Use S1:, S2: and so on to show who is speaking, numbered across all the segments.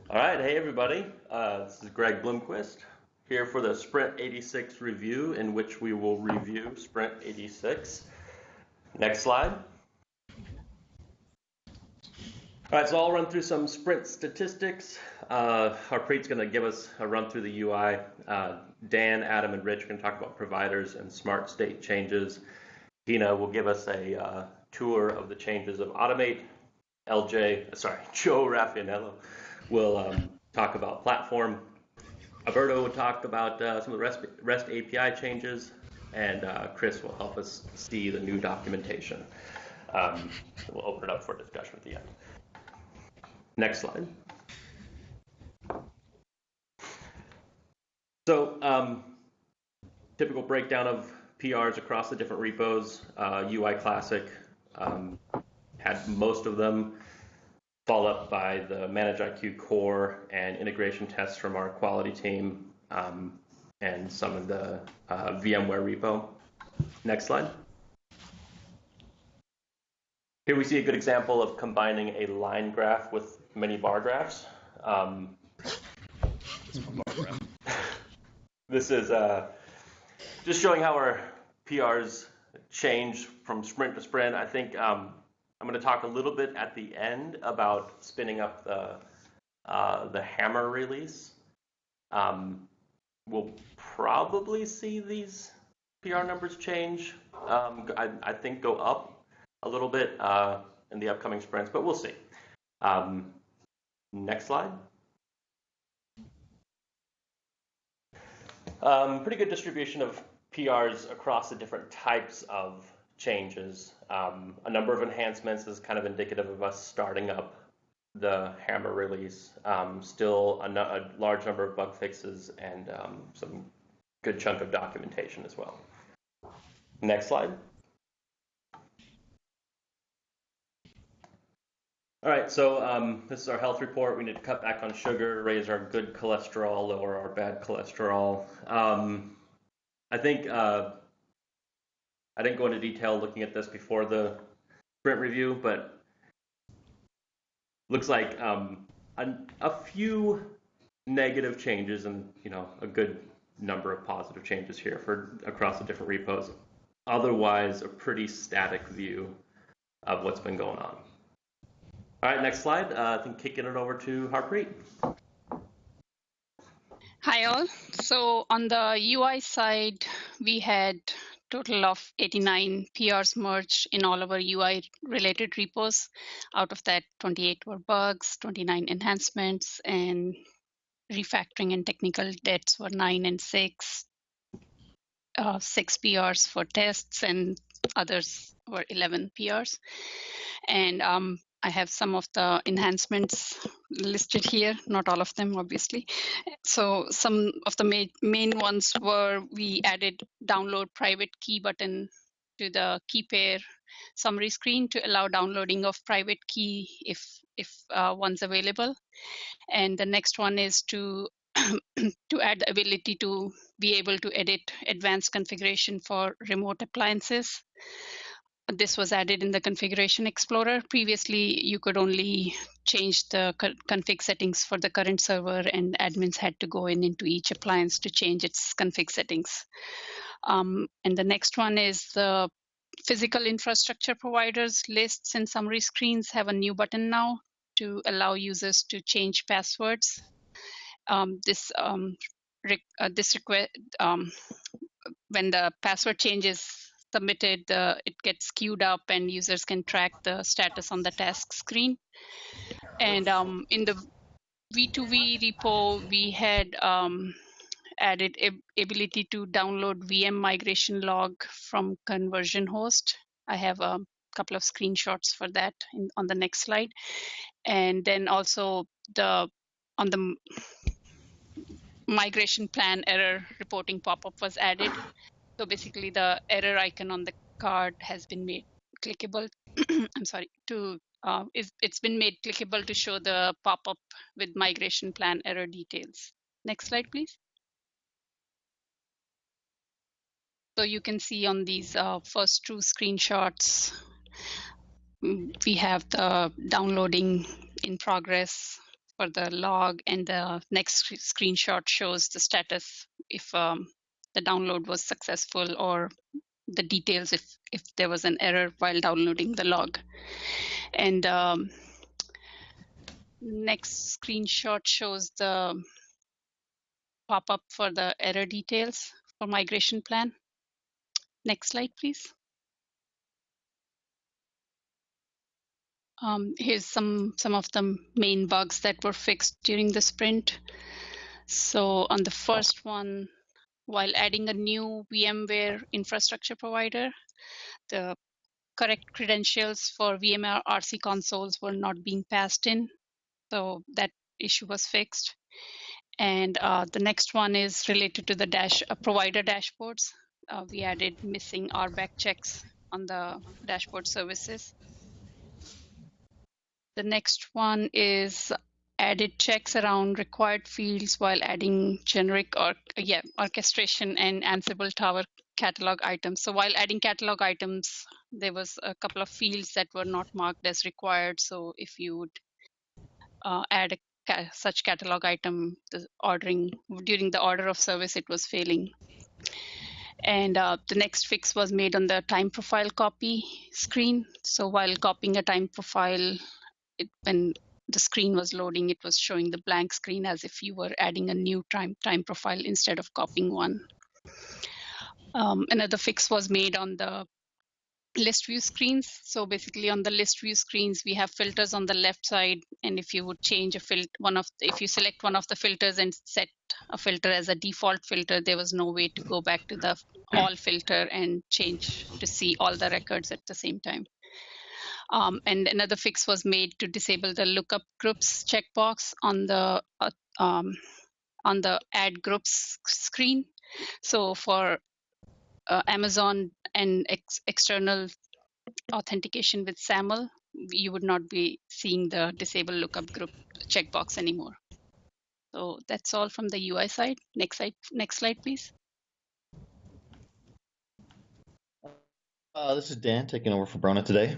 S1: All right, hey everybody. This is Greg Blomquist here for the Sprint 86 review, in which we will review Sprint 86. Next slide. All right, so I'll run through some Sprint statistics. Harpreet's going to give us a run through the UI. Dan, Adam, and Rich are going to talk about providers and smart state changes. Tina will give us a tour of the changes of Automate. Joe Rafaniello will talk about platform. Alberto will talk about some of the REST API changes, and Chris will help us see the new documentation. We'll open it up for discussion at the end. Next slide. So, typical breakdown of PRs across the different repos. UI Classic had most of them, followed up by the ManageIQ core and integration tests from our quality team, and some of the VMware repo. Next slide. Here we see a good example of combining a line graph with many bar graphs. This is just showing how our PRs change from sprint to sprint. I think I'm going to talk a little bit at the end about spinning up the hammer release. We'll probably see these PR numbers change. I think go up a little bit in the upcoming sprints, but we'll see. Next slide. Pretty good distribution of PRs across the different types of changes. A number of enhancements is kind of indicative of us starting up the hammer release. Still a large number of bug fixes and some good chunk of documentation as well. Next slide. All right, so this is our health report. We need to cut back on sugar, raise our good cholesterol, lower our bad cholesterol. I think I didn't go into detail looking at this before the sprint review, but looks like a few negative changes and a good number of positive changes here for across the different repos. Otherwise, a pretty static view of what's been going on. All right, next slide. I think kicking it over to Harpreet.
S2: Hi all. So on the UI side, we had total of 89 PRs merged in all of our UI related repos. Out of that, 28 were bugs, 29 enhancements, and refactoring and technical debts were 9 and 6. 6 PRs for tests, and others were 11 PRs. And I have some of the enhancements listed here, not all of them, obviously. So some of the main ones were we added download private key button to the key pair summary screen to allow downloading of private key if one's available. And the next one is to to add the ability to be able to edit advanced configuration for remote appliances. This was added in the Configuration Explorer. Previously, you could only change the config settings for the current server, and admins had to go into each appliance to change its config settings. And the next one is the physical infrastructure providers lists and summary screens have a new button now to allow users to change passwords. When the password change is submitted, it gets queued up and users can track the status on the task screen. And in the V2V repo, we had added ability to download VM migration log from conversion host. I have a couple of screenshots for that on the next slide. And then also on the migration plan error reporting pop-up was added. So basically the error icon on the card has been made clickable. I'm sorry, it's been made clickable to show the pop-up with migration plan error details. Next slide, please. So you can see on these first 2 screenshots, we have the downloading in progress for the log, and the next screenshot shows the status if the download was successful, or the details if there was an error while downloading the log. And next screenshot shows the pop-up for the error details for migration plan. Next slide, please. Here's some of the main bugs that were fixed during the sprint. So on the first one, while adding a new VMware infrastructure provider, the correct credentials for VMware RC consoles were not being passed in. So that issue was fixed. And the next one is related to the provider dashboards. We added missing RBAC checks on the dashboard services. The next one is added checks around required fields while adding generic orchestration and Ansible Tower catalog items. So while adding catalog items, there was a couple of fields that were not marked as required. So if you would add such catalog item, during the order of service, it was failing. And the next fix was made on the time profile copy screen. So while copying a time profile, when the screen was loading, it was showing the blank screen as if you were adding a new time profile instead of copying one. Another fix was made on the list view screens. So basically on the list view screens, we have filters on the left side. And if you would change if you select one of the filters and set a filter as a default filter, there was no way to go back to the all filter and change to see all the records at the same time. And another fix was made to disable the lookup groups checkbox on the add groups screen. So for Amazon and external authentication with SAML, you would not be seeing the disable lookup group checkbox anymore. So that's all from the UI side. Next slide, please.
S3: This is Dan taking over for Brona today.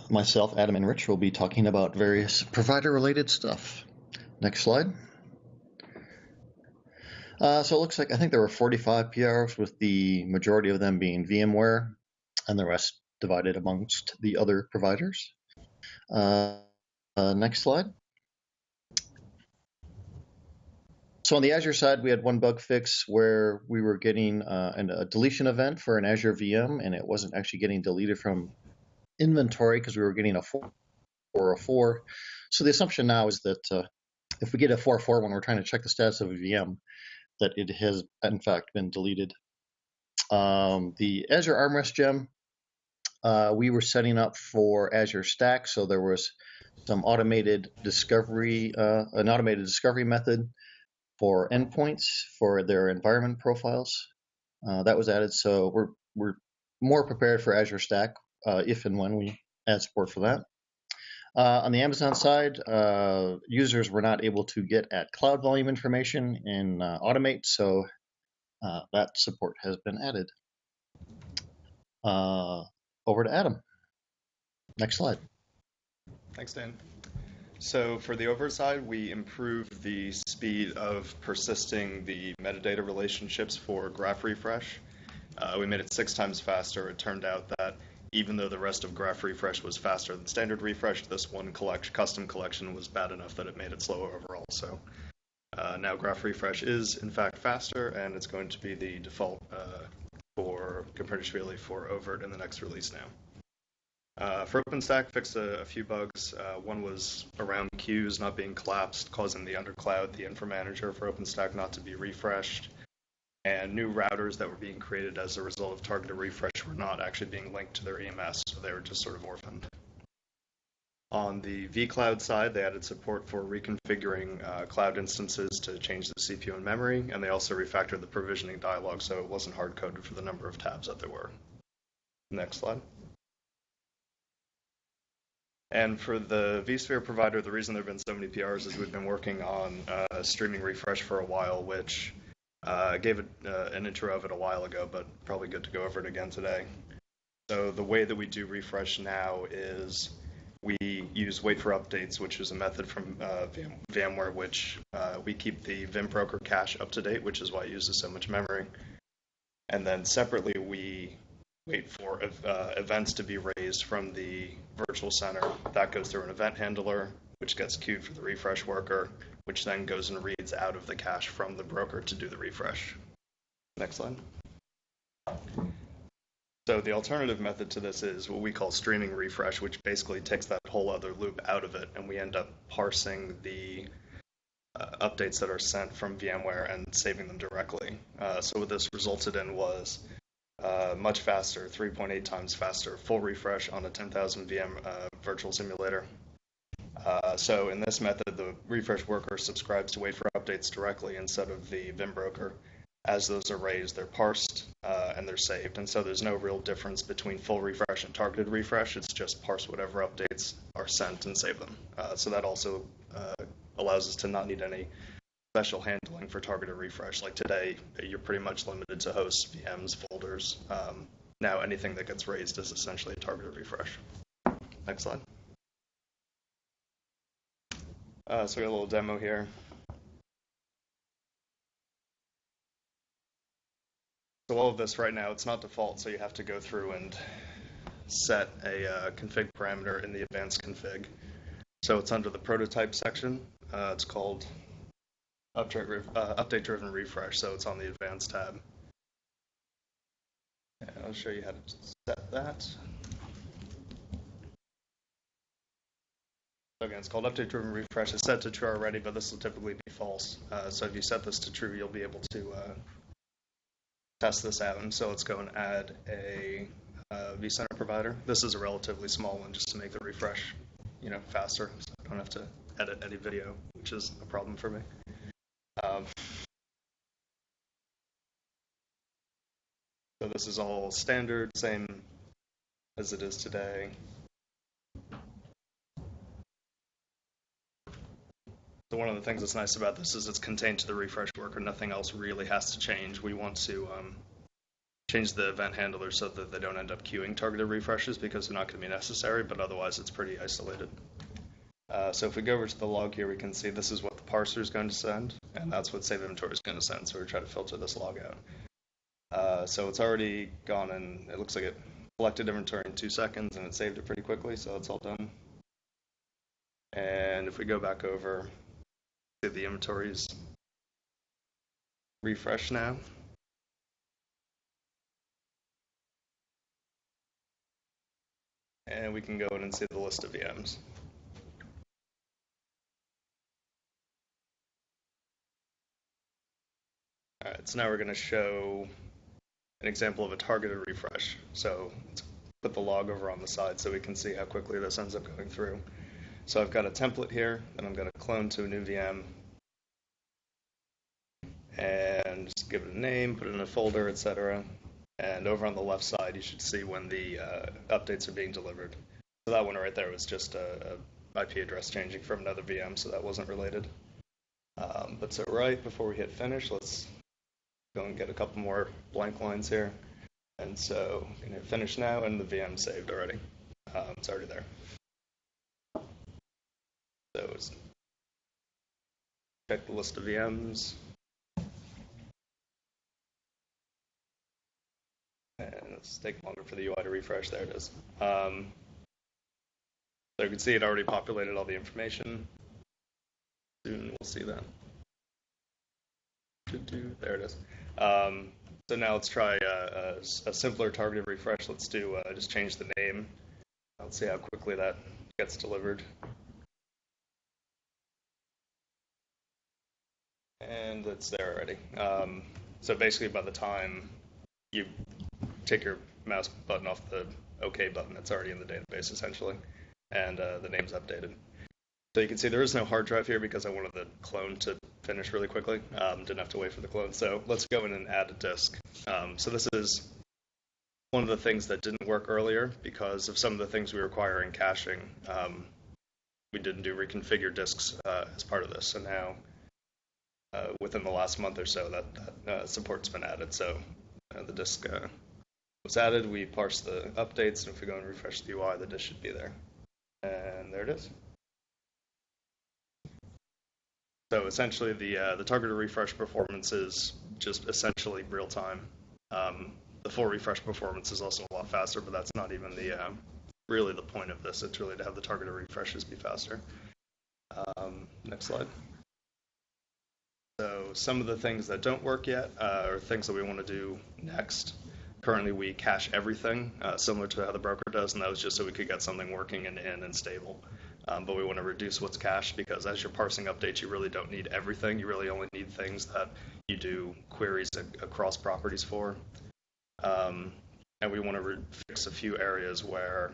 S3: Myself, Adam, and Rich will be talking about various provider-related stuff. Next slide. So it looks like I think there were 45 PRs, with the majority of them being VMware and the rest divided amongst the other providers. Next slide. So on the Azure side, we had one bug fix where we were getting a deletion event for an Azure VM, and it wasn't actually getting deleted from inventory because we were getting a 4 or a 4. So the assumption now is that if we get a 4 when we're trying to check the status of a VM, that it has in fact been deleted. The Azure Armrest gem, we were setting up for Azure Stack, so there was some automated discovery, an automated discovery method for endpoints for their environment profiles. That was added, so we're more prepared for Azure Stack if and when we add support for that. On the Amazon side, users were not able to get at cloud volume information in Automate, so that support has been added. Over to Adam. Next slide.
S4: Thanks, Dan. So for the oversight, we improved the speed of persisting the metadata relationships for graph refresh. We made it 6 times faster. It turned out that even though the rest of graph refresh was faster than standard refresh, this one custom collection was bad enough that it made it slower overall. So now graph refresh is in fact faster, and it's going to be the default for comparatively for overt in the next release now. For OpenStack, fixed a few bugs. One was around queues not being collapsed, causing the undercloud, the infra manager for OpenStack not to be refreshed. And new routers that were being created as a result of targeted refresh were not actually being linked to their EMS, so they were just sort of orphaned. On the vCloud side, they added support for reconfiguring cloud instances to change the CPU and memory, and they also refactored the provisioning dialog so it wasn't hard-coded for the number of tabs that there were. Next slide. And for the vSphere provider, the reason there have been so many PRs is we've been working on streaming refresh for a while, which I gave an intro of it a while ago, but probably good to go over it again today. So the way that we do refresh now is we use wait for updates, which is a method from VMware, which we keep the Vim broker cache up to date, which is why it uses so much memory. And then separately, we wait for events to be raised from the virtual center. That goes through an event handler, which gets queued for the refresh worker, which then goes and reads out of the cache from the broker to do the refresh. Next slide. So the alternative method to this is what we call streaming refresh, which basically takes that whole other loop out of it, and we end up parsing the updates that are sent from VMware and saving them directly. So what this resulted in was much faster, 3.8 times faster, full refresh on a 10,000 VM virtual simulator. So in this method, the refresh worker subscribes to wait for updates directly instead of the Vim broker. As those are raised, they're parsed and they're saved. And so there's no real difference between full refresh and targeted refresh. It's just parse whatever updates are sent and save them. So that also allows us to not need any special handling for targeted refresh. Like today, you're pretty much limited to hosts, VMs, folders. Now anything that gets raised is essentially a targeted refresh. Next slide. So we got a little demo here. So all of this right now, it's not default, so you have to go through and set a config parameter in the advanced config. So it's under the prototype section. It's called update-driven refresh, so it's on the advanced tab. And I'll show you how to set that. Again, it's called update-driven refresh. It's set to true already, but this will typically be false. So if you set this to true, you'll be able to test this out. And so let's go and add a vCenter provider. This is a relatively small one just to make the refresh, faster, so I don't have to edit any video, which is a problem for me. So this is all standard, same as it is today. So one of the things that's nice about this is it's contained to the refresh worker. Nothing else really has to change. We want to change the event handler so that they don't end up queuing targeted refreshes because they're not going to be necessary, but otherwise it's pretty isolated. So if we go over to the log here, we can see this is what the parser is going to send, and that's what save inventory is going to send. So we're trying to filter this log out. So it's already gone, and it looks like it collected inventory in 2 seconds, and it saved it pretty quickly, so it's all done. And if we go back over, see the inventories refresh now. And we can go in and see the list of VMs. All right, so now we're going to show an example of a targeted refresh. So let's put the log over on the side so we can see how quickly this ends up going through. So I've got a template here that I'm going to clone to a new VM and just give it a name, put it in a folder, etc. And over on the left side, you should see when the updates are being delivered. So that one right there was just a IP address changing from another VM, so that wasn't related. But so right before we hit finish, let's go and get a couple more blank lines here. And so I'm going to hit finish now, and the VM saved already. It's already there. So let's check the list of VMs. And let's take longer for the UI to refresh. There it is. So you can see it already populated all the information. Soon we'll see that. There it is. So now let's try a simpler targeted refresh. Let's do just change the name. Let's see how quickly that gets delivered. And it's there already. So basically by the time you take your mouse button off the OK button, it's already in the database essentially, and the name's updated. So you can see there is no hard drive here because I wanted the clone to finish really quickly. Didn't have to wait for the clone. So let's go in and add a disk. So this is one of the things that didn't work earlier because of some of the things we require in caching. We didn't do reconfigure disks as part of this. So now within the last month or so, that support's been added. So the disk was added. We parse the updates, and if we go and refresh the UI, the disk should be there. And there it is. So essentially, the targeted refresh performance is just essentially real time. The full refresh performance is also a lot faster, but that's not even really the point of this. It's really to have the targeted refreshes be faster. Next slide. So some of the things that don't work yet are things that we want to do next. Currently, we cache everything, similar to how the broker does, and that was just so we could get something working and stable. But we want to reduce what's cached because as you're parsing updates, you really don't need everything. You really only need things that you do queries across properties for. And we want to fix a few areas where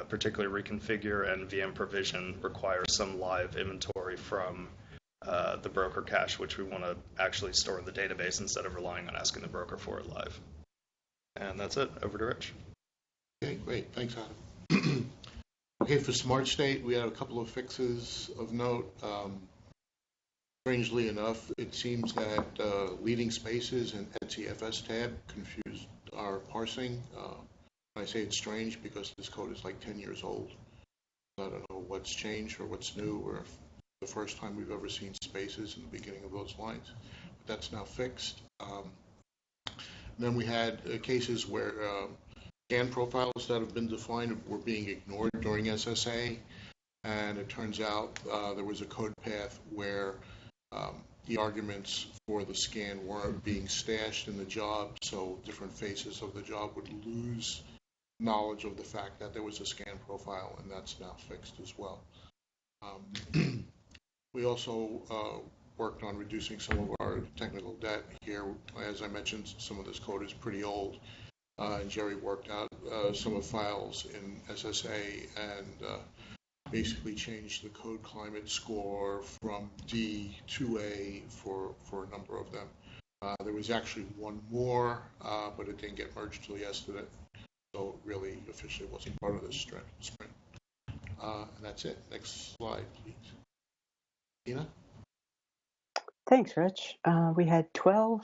S4: particularly reconfigure and VM provision require some live inventory from the broker cache, which we want to actually store in the database instead of relying on asking the broker for it live. And that's it. Over to Rich.
S5: Okay, great. Thanks, Adam. Okay, for nartState, we had a couple of fixes of note. Strangely enough, it seems that leading spaces and etcfs tab confused our parsing. I say it's strange because this code is like 10 years old. I don't know what's changed or what's new, or if the first time we've ever seen spaces in the beginning of those lines. But that's now fixed. Then we had cases where scan profiles that have been defined were being ignored during SSA, and it turns out there was a code path where the arguments for the scan weren't being stashed in the job, so different faces of the job would lose knowledge of the fact that there was a scan profile, and that's now fixed as well. We also worked on reducing some of our technical debt here. As I mentioned, some of this code is pretty old, and Jerry worked out some of the files in SSA and basically changed the code climate score from D to A for a number of them. There was actually one more, but it didn't get merged till yesterday, so it really officially wasn't part of this sprint. And that's it. Next slide, please. Tina?
S6: Thanks, Rich. We had 12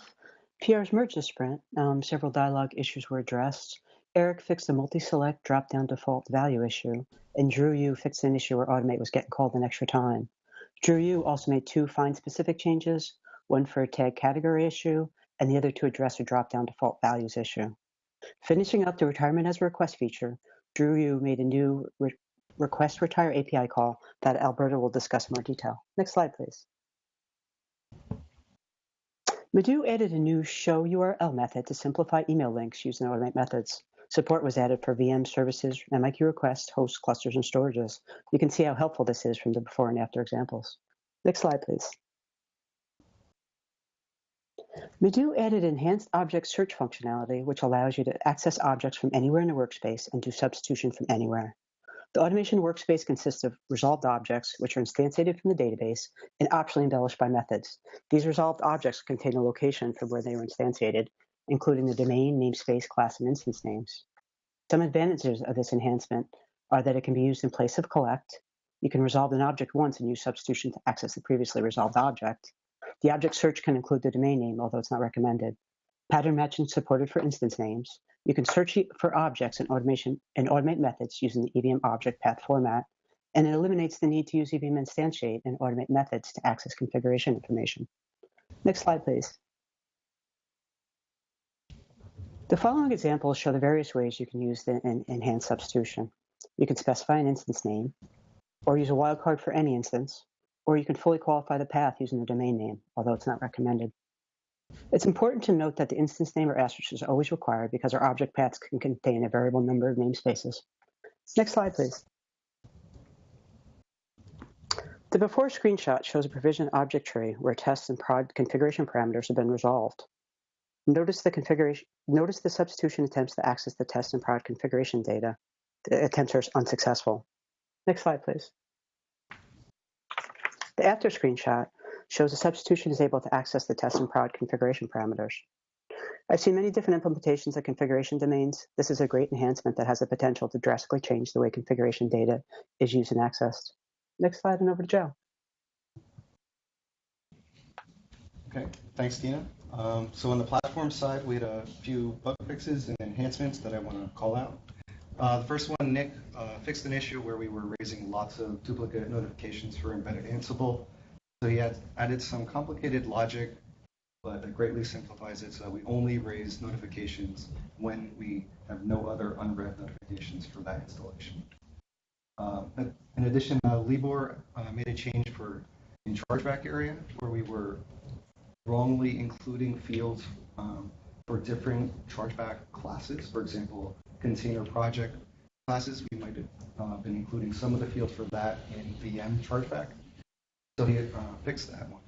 S6: PRs merged this sprint. Several dialog issues were addressed. Eric fixed a multi-select drop-down default value issue, and Drew Yu fixed an issue where automate was getting called an extra time. Drew Yu also made 2 find-specific changes, one for a tag category issue, and the other to address a drop-down default values issue. Finishing up the retirement as a request feature, Drew Yu made a new request retire API call that Alberto will discuss in more detail. Next slide, please. Madhu added a new show URL method to simplify email links using automate methods. Support was added for VM services, MIQ requests, hosts, clusters, and storages. You can see how helpful this is from the before and after examples. Next slide, please. Madhu added enhanced object search functionality, which allows you to access objects from anywhere in the workspace and do substitution from anywhere. The automation workspace consists of resolved objects, which are instantiated from the database and optionally embellished by methods. These resolved objects contain a location from where they were instantiated, including the domain, namespace, class, and instance names. Some advantages of this enhancement are that it can be used in place of collect. You can resolve an object once and use substitution to access the previously resolved object. The object search can include the domain name, although it's not recommended. Pattern matching supported for instance names. You can search for objects in automate methods using the EVM object path format, and it eliminates the need to use EVM instantiate and automate methods to access configuration information. Next slide, please. The following examples show the various ways you can use the enhanced substitution. You can specify an instance name, or use a wildcard for any instance, or you can fully qualify the path using the domain name, although it's not recommended. It's important to note that the instance name or asterisk is always required because our object paths can contain a variable number of namespaces. Next slide, please. The before screenshot shows a provisioned object tree where tests and prod configuration parameters have been resolved. Notice the substitution attempts to access the test and prod configuration data. The attempts are unsuccessful. Next slide, please. The after screenshot shows the substitution is able to access the test and prod configuration parameters. I've seen many different implementations of configuration domains. This is a great enhancement that has the potential to drastically change the way configuration data is used and accessed. Next slide, and over to Joe.
S7: Okay, thanks, Tina. So on the platform side, we had a few bug fixes and enhancements that I want to call out. The first one, Nick fixed an issue where we were raising lots of duplicate notifications for embedded Ansible. So he had added some complicated logic, but it greatly simplifies it so that we only raise notifications when we have no other unread notifications for that installation. In addition, Libor made a change in chargeback area where we were wrongly including fields for different chargeback classes. For example, container project classes, we might have been including some of the fields for that in VM chargeback. So he fixed that one.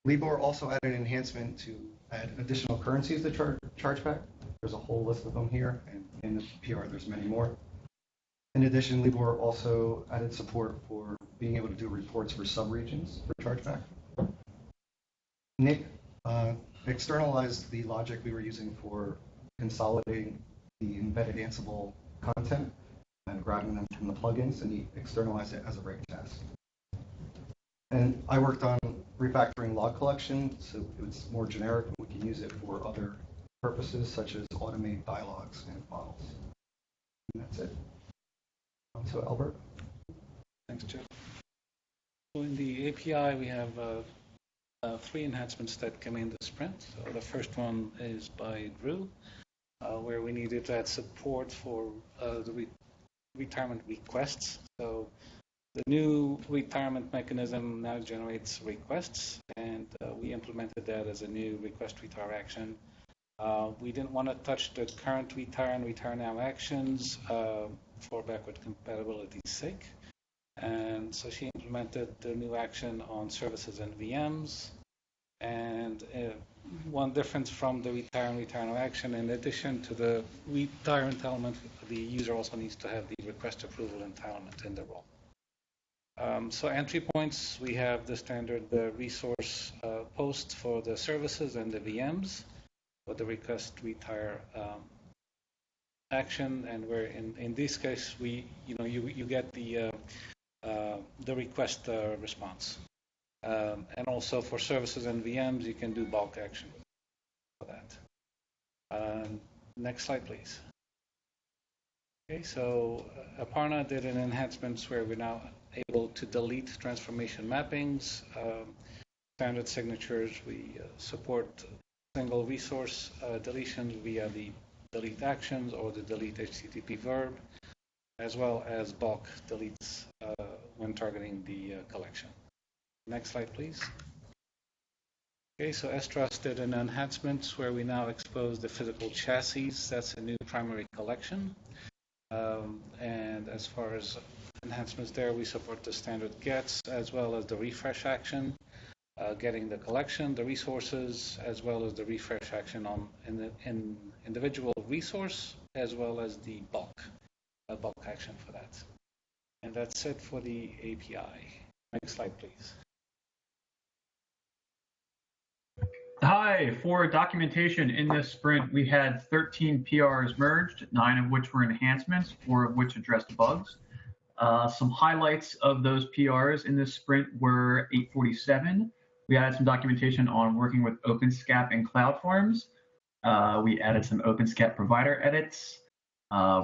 S7: Libor also added an enhancement to add additional currencies to chargeback. There's a whole list of them here, and in the PR there's many more. In addition, Libor also added support for being able to do reports for subregions for chargeback. Nick externalized the logic we were using for consolidating the embedded Ansible content and grabbing them from the plugins, and he externalized it as a reg task. And I worked on refactoring log collection, so it's more generic, and we can use it for other purposes, such as automate dialogues and models. And that's it. On to Alberto.
S8: Thanks, Jeff. So in the API, we have 3 enhancements that come in the sprint. So the first one is by Drew, where we needed to add support for the retirement requests. So the new retirement mechanism now generates requests, and we implemented that as a new request retire action. We didn't want to touch the current retire and retire now actions for backward compatibility's sake. And so she implemented the new action on services and VMs. And one difference from the retire and retire now action, in addition to the retire entitlement, the user also needs to have the request approval entitlement in the role. So entry points, we have the standard resource post for the services and the VMs for the request retire action, and where in this case you get the request response, and also for services and VMs you can do bulk action for that. Next slide, please. Okay, so Aparna did an enhancements where we're now able to delete transformation mappings, standard signatures. We support single resource deletions via the delete actions or the delete HTTP verb, as well as bulk deletes when targeting the collection. Next slide, please. Okay, so Estras did an enhancements where we now expose the physical chassis. That's a new primary collection. And as far as enhancements there, we support the standard gets as well as the refresh action, getting the collection, the resources, as well as the refresh action on in individual resource, as well as the bulk action for that. And that's it for the API. Next slide, please.
S9: Hi, for documentation in this sprint, we had 13 PRs merged, 9 of which were enhancements, 4 of which addressed bugs. Some highlights of those PRs in this sprint were 847. We added some documentation on working with OpenSCAP and CloudForms. We added some OpenSCAP provider edits.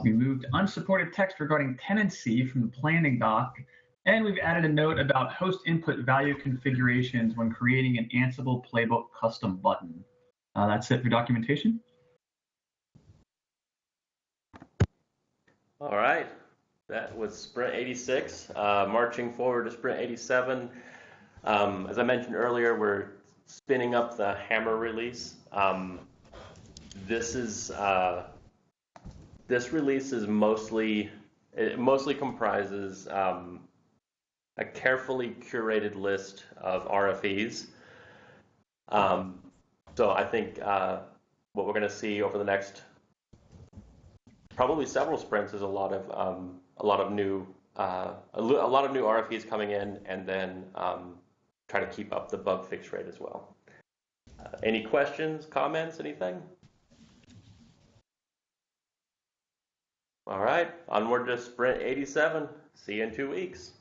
S9: We moved unsupported text regarding tenancy from the planning doc. And we've added a note about host input value configurations when creating an Ansible playbook custom button. That's it for documentation.
S1: All right, that was Sprint 86. Marching forward to Sprint 87. As I mentioned earlier, we're spinning up the Hammer release. This release is mostly comprises a carefully curated list of RFEs. So I think what we're going to see over the next probably several sprints is a lot of new RFEs coming in, and then try to keep up the bug fix rate as well. Any questions, comments, anything? All right, onward to Sprint 87. See you in 2 weeks.